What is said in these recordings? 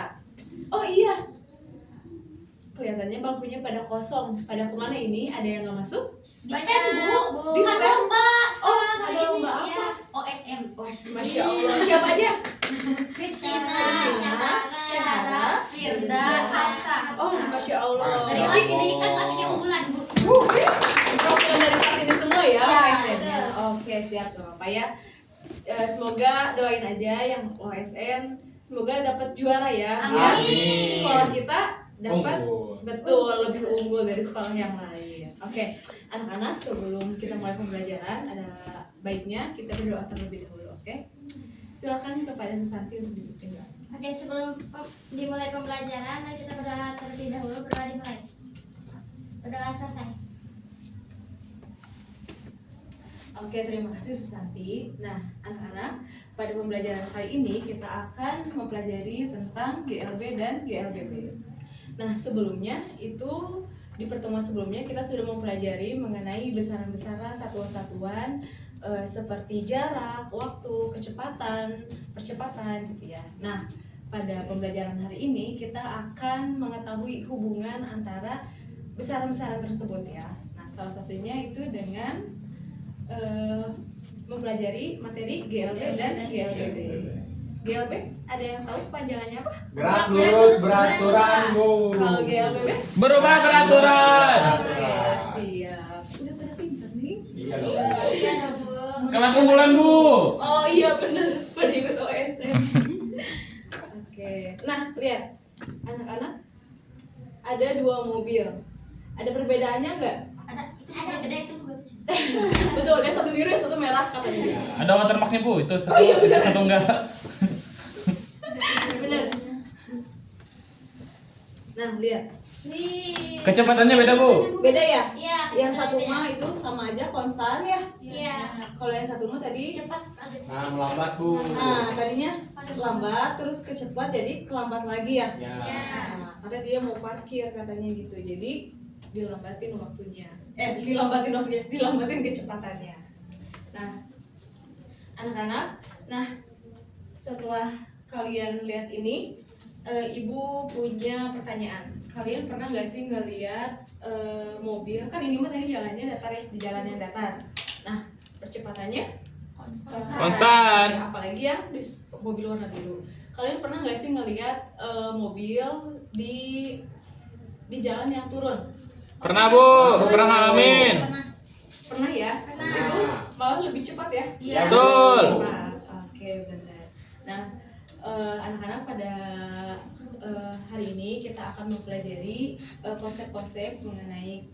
berangkat. Oh iya, kelihatannya bangkunya pada kosong. Pada kemana ini? Ada yang nggak masuk? Banyak Bu. Di Ada spam? lomba sekarang Oh, hari ada ini. lomba apa? Iya, OSM. Masya Allah. Siapa aja? Kristina, Syahara, Syahara, Firda, Hafsah. Oh, Masya Allah. Dari kelas ini kan kelas ini unggulan Bu. Perwakilan dari kelas ini semua ya? Iya, OSN-nya. Oke, siap tuh apa ya. Semoga doain aja yang OSN, semoga dapat juara ya. Biar Amin. sekolah kita dapat Unggul. betul lebih unggul dari sekolah yang lain. Oke, anak-anak, sebelum kita mulai pembelajaran ada baiknya kita berdoa terlebih dahulu. Oke, silakan kepada Susanti untuk dipimpin doa. Oke, sebelum dimulai pembelajaran, mari kita berdoa terlebih dahulu. Berdoa dimulai. Berdoa selesai. Oke, terima kasih Susanti. Nah, anak-anak, pada pembelajaran kali ini kita akan mempelajari tentang GLB dan GLBB. Nah, sebelumnya itu di pertemuan sebelumnya kita sudah mempelajari mengenai besaran-besaran satuan-satuan seperti jarak, waktu, kecepatan, percepatan gitu ya. Nah, pada pembelajaran hari ini kita akan mengetahui hubungan antara besaran-besaran tersebut ya. Nah, salah satunya itu dengan mempelajari materi GLB dan GLBB. GLB, ada yang tahu panjangannya apa? Gerak lurus beraturan, Bu. Kalau GLBB? Berubah peraturan. Oke, siap. Udah pada pintar nih. Iya dong. Iya, Bu. Kelas unggulan, Bu. Oh iya bener, pada ikut OSN. Oke, nah lihat anak-anak, ada 2 mobil. Ada perbedaannya nggak? Ada itu yang gede itu Bu. Betul, ada satu biru, yang satu merah katanya. Ada watermarknya, Bu. Itu satu, Oh, iya, benar. itu satu enggak. Bener. Nah lihat, Wih. Kecepatannya beda, Bu. beda ya? Iya. Yang satu beda. mah itu sama aja konstan ya. Iya. Kalau yang satu mah tadi Cepat. Nah, melambat, Bu. Nah, tadinya lambat terus kecepat jadi kelambat lagi ya. Ya. Nah, karena dia mau parkir katanya gitu. Jadi dilambatin waktunya. Dilambatin waktunya, dilambatin kecepatannya. Nah, anak-anak, nah setelah kalian lihat ini, Ibu punya pertanyaan. Kalian pernah nggak sih ngelihat mobil? Kan ini mah tadi jalannya datar ya, di jalan yang datar. Nah, percepatannya Konstan. Ya, apalagi yang di mobil warna biru. Kalian pernah nggak sih ngelihat mobil di jalan yang turun? Pernah, Bu. Pernah ngalamin. Pernah ya? Itu malah lebih cepat ya? Iya. Betul. Cepat. Oke, benar. Nah, anak-anak pada hari ini kita akan mempelajari konsep-konsep mengenai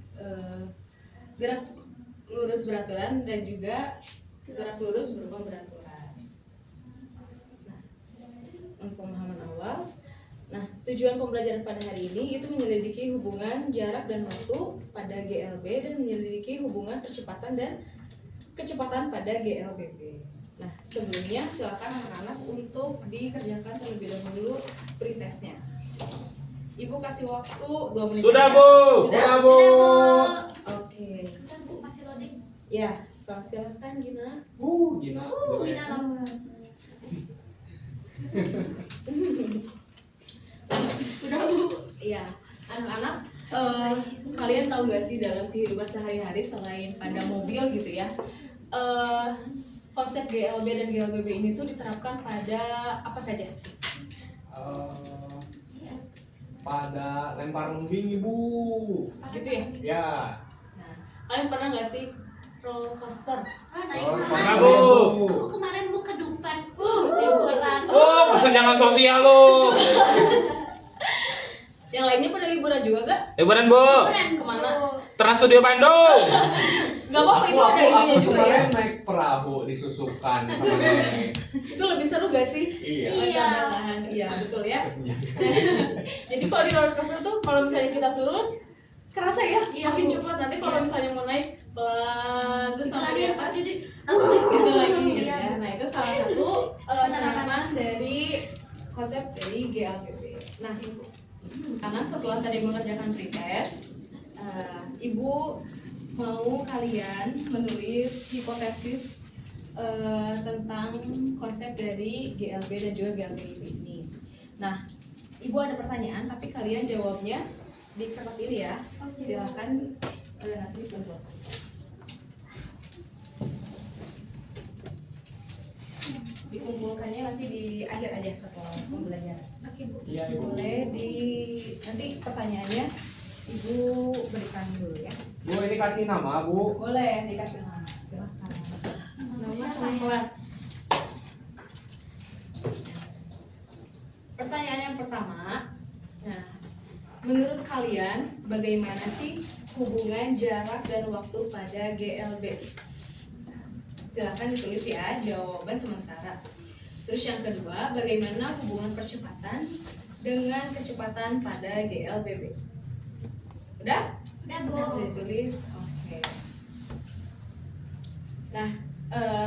gerak lurus beraturan dan juga gerak lurus berubah beraturan. Nah, untuk pemahaman awal. Nah, tujuan pembelajaran pada hari ini itu menyelidiki hubungan jarak dan waktu pada GLB dan menyelidiki hubungan percepatan dan kecepatan pada GLBB. Nah, sebelumnya silakan anak-anak untuk dikerjakan terlebih dahulu pretestnya. Ibu kasih waktu 2 menit. Sudah, saja. Bu. Sudah? Bu. Oke. Kan Bu masih loading. Ya, silakan Gina. Gina. Gina kamu. Sudah Bu. Iya, anak-anak, kalian tahu gak sih dalam kehidupan sehari-hari selain pada mobil gitu ya, konsep GLB dan GLBB ini tuh diterapkan pada apa saja? Pada lempar lumbing, Ibu. Gitu ya? Ya. Nah, kalian pernah nggak sih roller coaster? Naik Oh, Pernah, Bu. Bu. Aku kemarin Bu ke Dupan. Liburan. Oh, kesenjangan sosial, lu. Yang lainnya pada liburan juga gak? Liburan, Bu. Liburan Kemana? Trans Studio Bandung. Gak apa-apa, itu ada ininya juga ya. kemarin naik perahu disusukan sama nenek. Itu lebih seru gak sih? Iya. Masa-masaan. Iya, betul ya. Kesenjangan. Jadi kalau di roller coaster tuh kalau misalnya kita turun kerasa ya, Iya, makin Bu. cepat. Nanti kalau misalnya mau naik pelan terus sampai di atas jadi langsung naik gitu lagi gitu Iya. ya. Nah, itu salah satu penerapan dari konsep dari GLBB. Nah, karena setelah tadi mengerjakan pretest, Ibu mau kalian menulis hipotesis tentang konsep dari GLB dan juga GLBB ini. Nah, Ibu ada pertanyaan, tapi kalian jawabnya di kertas ini ya. Silakan nanti dikumpulkan. Dikumpulkannya nanti di akhir aja setelah pembelajaran. Oke Bu. Iya ibu. Boleh nanti pertanyaannya Ibu berikan dulu ya. Bu ini kasih nama bu. Boleh dikasih nama. Silakan. Nama sama kelas. Pertanyaan yang pertama, nah, menurut kalian bagaimana sih hubungan jarak dan waktu pada GLB? Silakan ditulis ya jawaban sementara. Terus yang kedua, bagaimana hubungan percepatan dengan kecepatan pada GLBB? Udah? Udah Bu. Udah ditulis. Oke. Nah,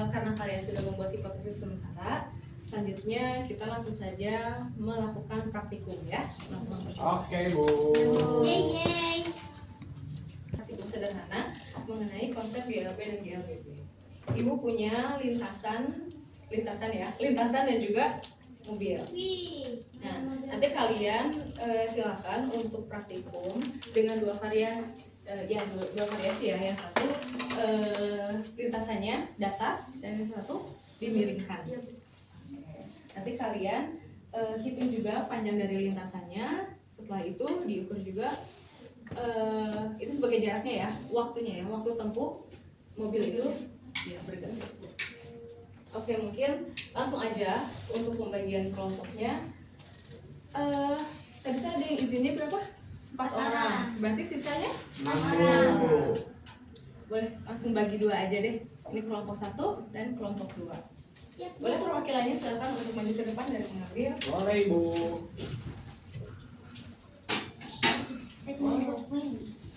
karena kalian sudah membuat hipotesis sementara, selanjutnya kita langsung saja melakukan praktikum ya. Melakukan percobaan. Oke bu. Yeay. Praktikum sederhana mengenai konsep GLB dan GLBB. Ibu punya lintasan dan juga mobil. Wih. Nah, nanti kalian silakan untuk praktikum dengan dua variasi ya. Yang satu lintasannya data dan yang satu dimiringkan. Nanti kalian hitung juga panjang dari lintasannya. Setelah itu diukur juga itu sebagai jaraknya ya, waktunya ya, waktu tempuh mobil itu ya berganti. Oke, mungkin langsung aja untuk pembagian kelompoknya. Tadi ada yang izinnya berapa? 4 orang. Berarti sisanya 6 bu. boleh langsung bagi 2 aja deh. Ini kelompok 1 dan kelompok 2. Siap. Boleh perwakilannya silakan untuk maju ke depan dan mengambil. Boleh ibu.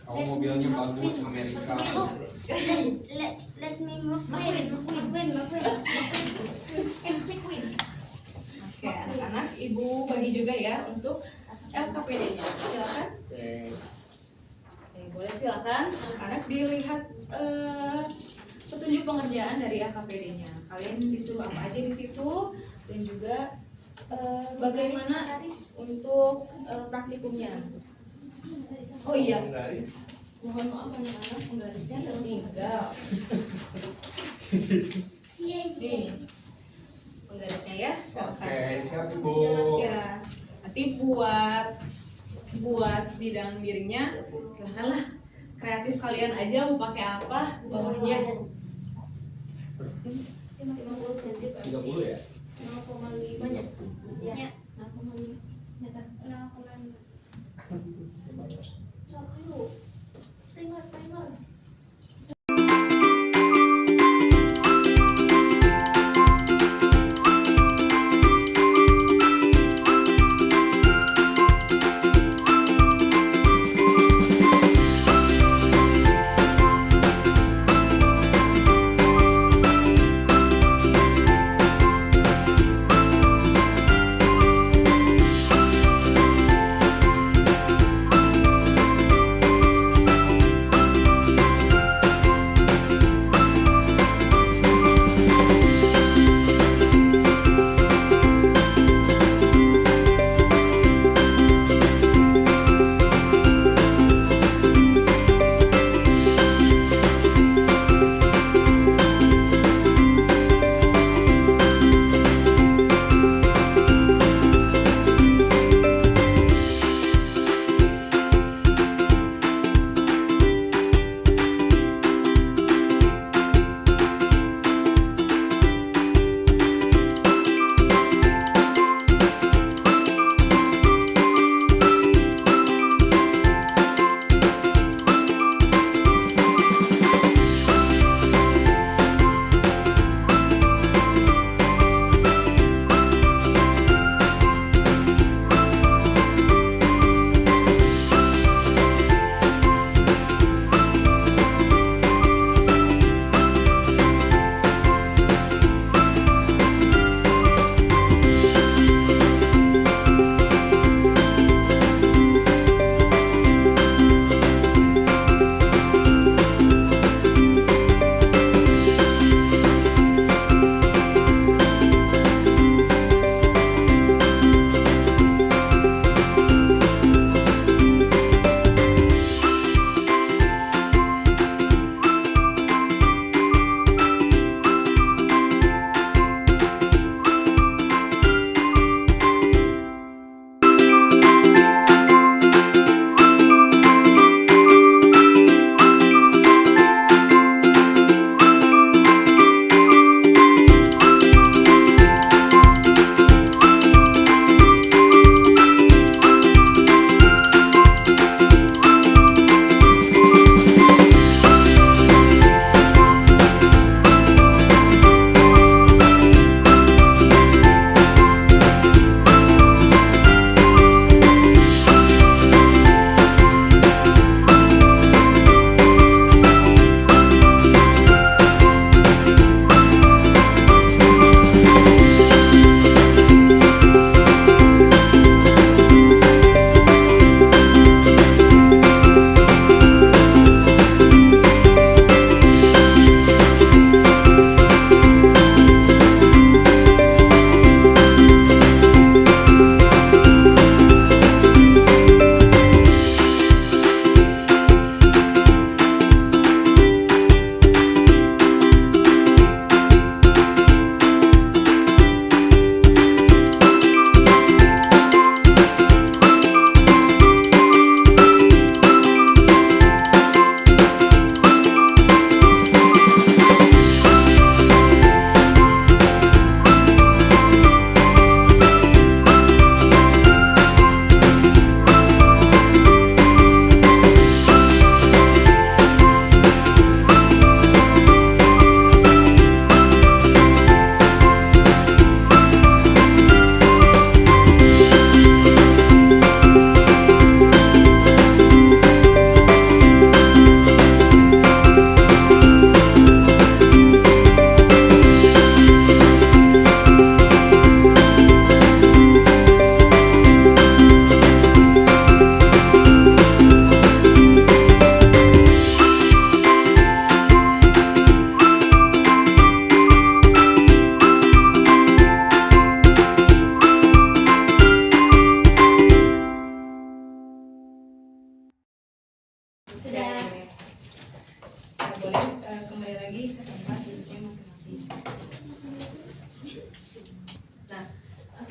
Kamu mobilnya bagus Amerika. Let me move. McQueen. Queen. Oke, anak-anak, ibu bagi juga ya untuk LKPD-nya. Silakan. Oke. Oke, boleh silakan anak-anak dilihat petunjuk pengerjaan dari LKPD-nya. Kalian disuruh apa aja di situ dan juga bagaimana untuk praktikumnya. Oh iya, Penggaris. mohon maaf anak-anak, penggarisnya tertinggal. Nih, penggarisnya ya, silakan. Oke siap ibu. Ya, nanti buat bidang miringnya silakanlah kreatif kalian aja mau pakai apa bawahnya. 50 cm 30 ya. 0,5 nya. Ya. 0,5 meter. 0,5. Sok ayo. Timer.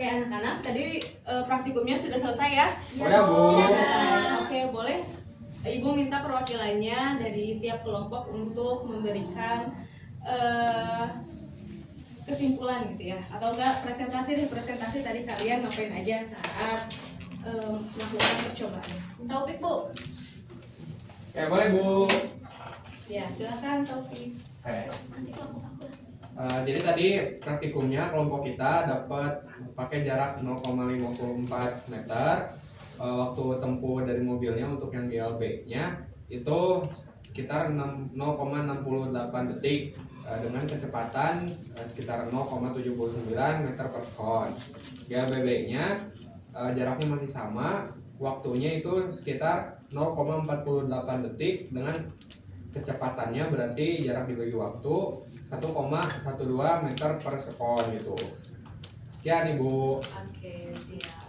Oke anak-anak, tadi praktikumnya sudah selesai ya? Udah Bu. Oke, boleh Ibu minta perwakilannya dari tiap kelompok untuk memberikan kesimpulan gitu ya, atau enggak presentasi tadi kalian ngapain aja saat melakukan percobaan. Taufik Bu. Ya boleh Bu. Ya, silakan Taufik. Oke. Nanti kelompok aku. Jadi tadi praktikumnya kelompok kita dapat pakai jarak 0,54 meter. Waktu tempuh dari mobilnya untuk yang GLB-nya itu sekitar 0,68 detik dengan kecepatan sekitar 0,79 meter per sekon. GLBB-nya jaraknya masih sama, waktunya itu sekitar 0,48 detik dengan kecepatannya berarti jarak dibagi waktu 1,12 meter per sekon gitu. Sekian Ibu. Oke, siap.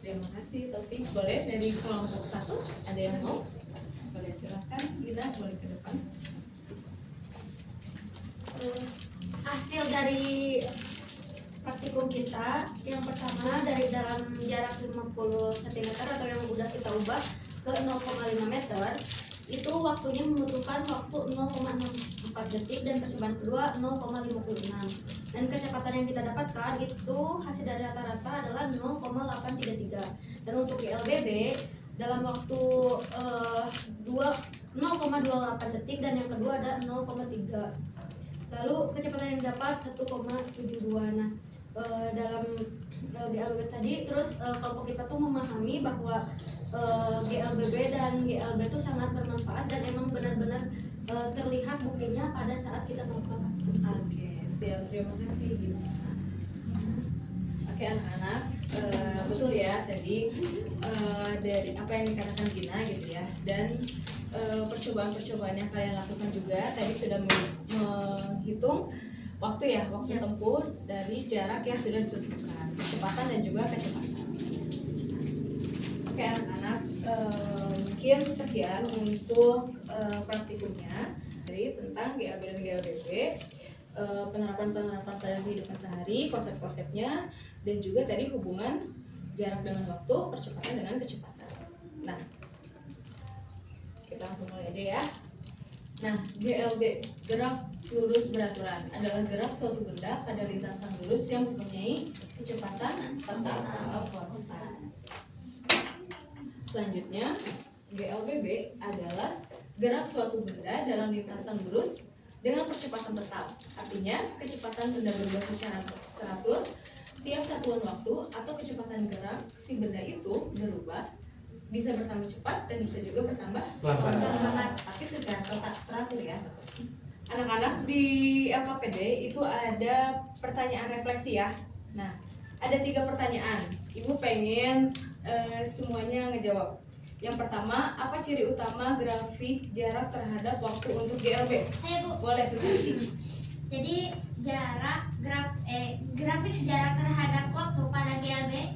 Terima kasih Taufik. Boleh dari kelompok 1 ada yang mau? Boleh silakan. Gina boleh ke depan. Hasil dari praktikum kita yang pertama dari dalam jarak 50 cm atau yang udah kita ubah ke 0,5 meter itu waktunya membutuhkan waktu 0,64 detik dan percobaan kedua 0,56 dan kecepatan yang kita dapatkan itu hasil dari rata-rata adalah 0,833 dan untuk GLBB dalam waktu 0,28 detik dan yang kedua ada 0,3. Lalu kecepatan yang didapat 1,72. Nah, dalam GLBB tadi terus kelompok kita tuh memahami bahwa GLBB dan GLB itu sangat bermanfaat dan emang benar-benar terlihat buktinya pada saat kita melakukan praktik. Oke, siap. Terima kasih Gina. Oke anak-anak, betul ya tadi dari apa yang dikatakan Gina gitu ya, dan percobaan-percobaan yang kalian lakukan juga tadi sudah menghitung waktu ya, waktu tempuh dari jarak yang sudah ditentukan, kecepatan dan juga kecepatan. Oke anak-anak, mungkin sekian untuk praktikumnya dari tentang GLB dan GLBB, penerapan pada kehidupan sehari, konsep-konsepnya, dan juga tadi hubungan jarak dengan waktu, percepatan dengan kecepatan. Nah, kita langsung mulai aja ya. Nah, GLB, gerak lurus beraturan, adalah gerak suatu benda pada lintasan lurus yang mempunyai kecepatan tetap atau konstan. Selanjutnya, GLBB adalah gerak suatu benda dalam lintasan lurus dengan percepatan tetap. Artinya, kecepatan benda berubah secara teratur tiap satuan waktu atau kecepatan gerak si benda itu berubah, bisa bertambah cepat dan bisa juga bertambah lambat, tapi secara teratur ya. Anak-anak di LKPD itu ada pertanyaan refleksi ya. Nah, ada 3 pertanyaan. Ibu pengen semuanya ngejawab. Yang pertama, apa ciri utama grafik jarak terhadap waktu untuk GLB? Saya Bu. Boleh Susanti. Jadi grafik jarak terhadap waktu pada GLB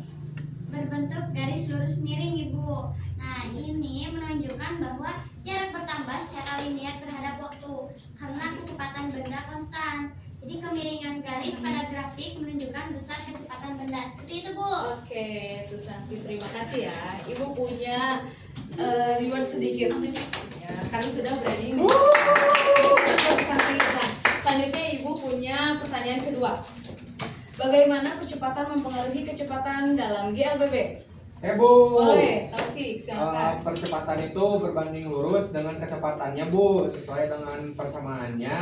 berbentuk garis lurus miring Ibu. Nah ini menunjukkan bahwa jarak bertambah secara linear terhadap waktu karena kecepatan benda konstan. Jadi kemiringan garis pada grafik menunjukkan besar kecepatan benda. Seperti itu Bu. Oke, Susanti, terima kasih ya. Ibu punya reward sedikit ya, karena sudah berani. Nah, selanjutnya Ibu punya pertanyaan kedua. Bagaimana percepatan mempengaruhi kecepatan dalam GLBB? Bu. Boleh, Taufik, silakan. Percepatan itu berbanding lurus dengan kecepatannya Bu, sesuai dengan persamaannya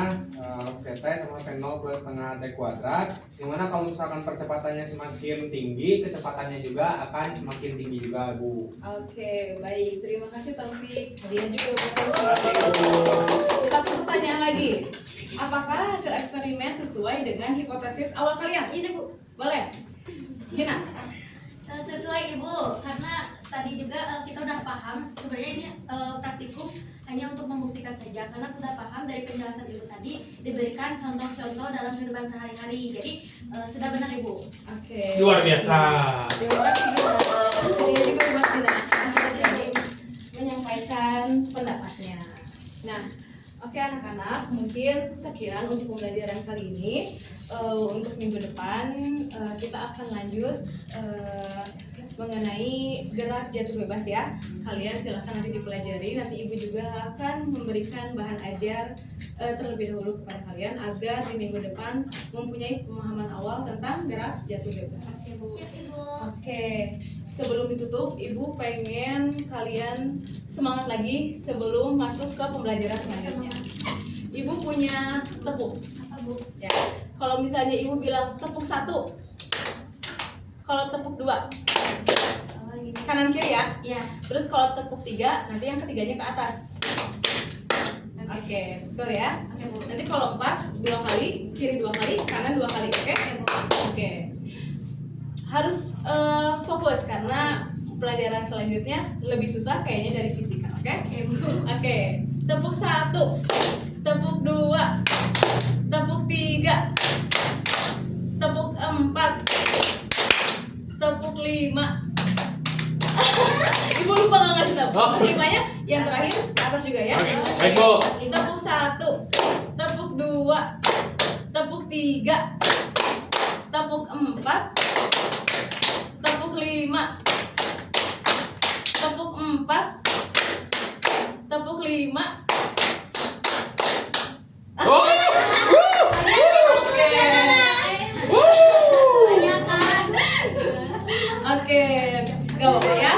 Vt sama V0 plus setengah T kuadrat, dimana kalau misalkan percepatannya semakin tinggi, kecepatannya juga akan semakin tinggi juga Bu. Oke, baik, terima kasih Taufik. Hadiah juga buat Taufik. Satu pertanyaan lagi. Apakah hasil eksperimen sesuai dengan hipotesis awal kalian? Ini Bu, Boleh? Gina? sesuai Ibu, karena tadi juga kita udah paham sebenarnya ini praktikum hanya untuk membuktikan saja, karena sudah paham dari penjelasan Ibu tadi diberikan contoh-contoh dalam kehidupan sehari-hari, jadi sudah benar Ibu. Oke. Luar biasa. Terima kasih Gina. Hadiah juga buat Gina. Masih berani menyampaikan pendapatnya. Nah, oke anak-anak, mungkin sekian untuk pembelajaran kali ini. untuk minggu depan kita akan lanjut mengenai gerak jatuh bebas ya. Kalian silahkan nanti dipelajari. Nanti ibu juga akan memberikan bahan ajar terlebih dahulu kepada kalian agar di minggu depan mempunyai pemahaman awal tentang gerak jatuh bebas. Siap Ibu. Oke, sebelum ditutup, ibu pengen kalian semangat lagi sebelum masuk ke pembelajaran selanjutnya. Ibu punya tepuk. Apa Bu? Ya, kalau misalnya ibu bilang tepuk 1, kalau tepuk 2, Oh, gini. kanan kiri ya. Ya. Terus kalau tepuk 3, nanti yang ketiganya ke atas. Oke, betul ya. Oke Bu. Nanti kalau 4, 2 kali, kiri 2 kali, kanan 2 kali, oke? Oke Bu. Oke. Harus fokus karena pelajaran selanjutnya lebih susah kayaknya dari fisika, oke? Oke Bu. Oke, tepuk 1, tepuk 2, tepuk 3, tepuk 4, tepuk 5. Ibu lupa nggak ngasih tepuk. Oh. Tepuk 5-nya yang terakhir ke atas juga ya. Oke, baik Bu. Tepuk 1, tepuk 2, tepuk 3, tepuk 4, tepuk 5, tepuk 4, tepuk 5. Oh. Banyak kan? Oke, gak apa-apa ya.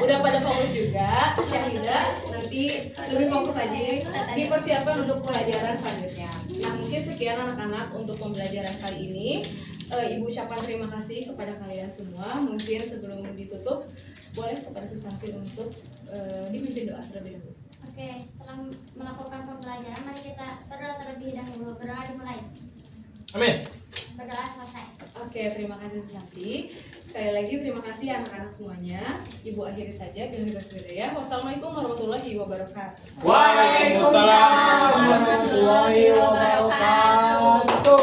Udah pada fokus juga. Syahida nanti lebih fokus aja dipersiapkan untuk pelajaran selanjutnya. Nah mungkin sekian anak-anak untuk pembelajaran kali ini. Ibu ucapkan terima kasih kepada kalian semua. Mungkin sebelum ditutup boleh kepada sesamping untuk dipimpin doa terlebih dahulu. Oke, setelah melakukan pembelajaran, mari kita berdoa terlebih dahulu. Berdoa dimulai. Amin. Berdoa selesai. Oke, terima kasih Santi. Sekali lagi terima kasih anak-anak semuanya. Ibu akhiri saja dengan ya. Wassalamualaikum warahmatullahi wabarakatuh. Waalaikumsalam warahmatullahi wabarakatuh.